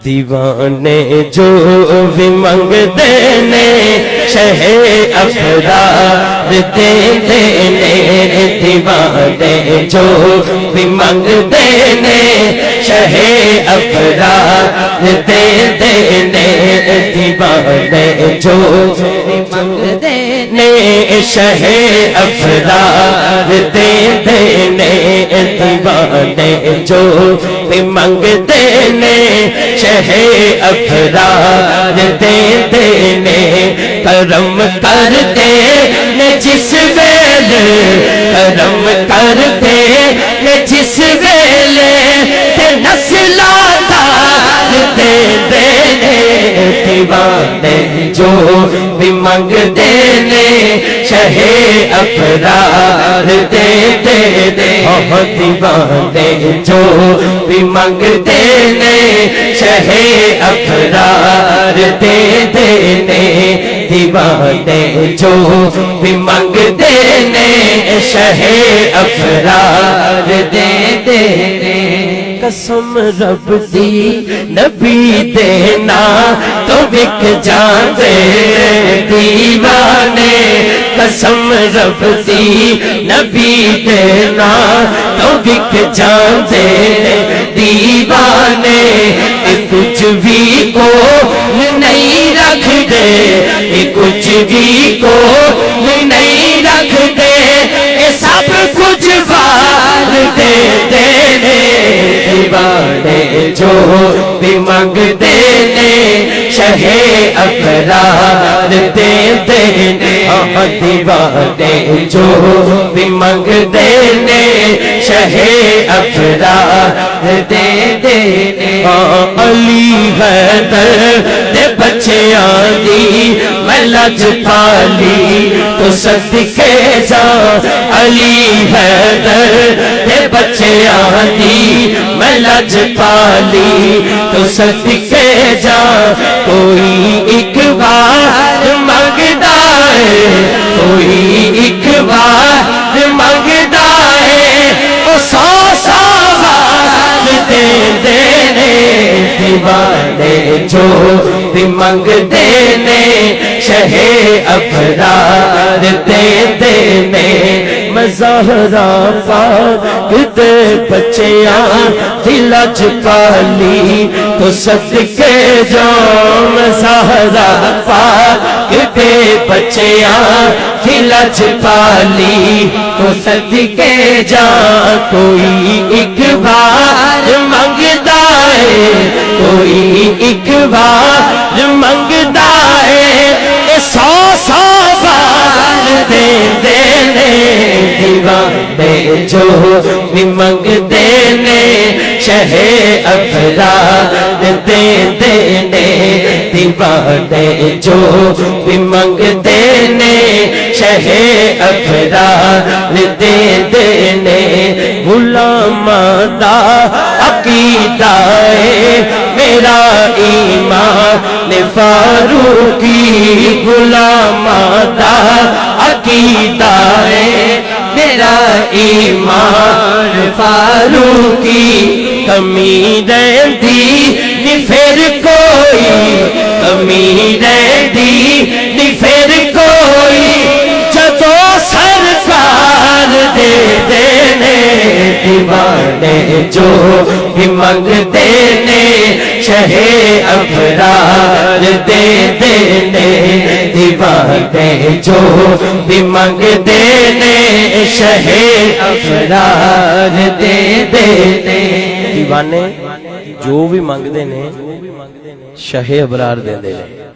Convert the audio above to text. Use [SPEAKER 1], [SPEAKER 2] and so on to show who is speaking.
[SPEAKER 1] دیوانے جو بھی منگتے نے شہ افراد دے دینے دیوانے جو بھی منگتے نے شہ افراد دے دینے دیوانے جو بھی منگتے نے شہ افراد دے دینے دیوانے جو بھی منگتے نے شہ افراد دے دینے کرم کرتے نے جس ویلے کرم کرتے نے جس ویلے تے نسلاں دار دے دینے دیوانے جو بھی منگتے نے شہ افراد دے دینے دیوانے جو بھی منگتے نے شہ افراد دے دینے دیوانے جو بھی منگتے نے شہ افراد دے دینے قسم رب دی نبی دینا تو بک جاندے دیوانے قسم رب دی نبی دینا تو بک جاندے دیوانے کچھ بھی کو نہیں رکھ دے کچھ بھی کو نہیں رکھ دے سب کچھ وار دے دینے دیوانے جو بھی منگتے نے شہ افراد دے دینے دیوانے جو بھی منگتے نے شہ افراد دے دینے علی حیدر دے بچیاں دی میں لج پالی تو صدقے جا علی حیدر دے بچیاں دی میں لج پالی تو صدقے جا کوئی ایک بار منگدا ہے کوئی ایک بار منگدا ہے وہ سو بار دے دینے دیوانے جو بھی منگتے نے شہ افراد دے دینے مظاہرہ پاک دے بچیاں دلچ پالی تو صدقے جاؤ مظاہرہ پاک دے بچیاں دلچ پالی تو صدقے جاؤ کوئی ایک بار منگتا ہے کوئی ایک بار منگتا ہے سو بار دے دینے دیوانے جو بھی منگتے نے شہ افراد دے دینے دیوانے جو بھی منگتے نے شہ افراد دے دینے غلام دا عقیدہ میرا ایمان فاروقی غلام دا عقیدہ میرا ایمان فاروقی کمی رہتی نہیں پھر کوئی کمی رہتی نہیں پھر کوئی جدو سرکار دے دینے دیوانے جو بھی منگتے نے شہ افراد دے دینے دیوانے جو بھی منگتے نے شہ افراد دے دینے دیوانے جو بھی منگتے نے شہ ابرار دے دینے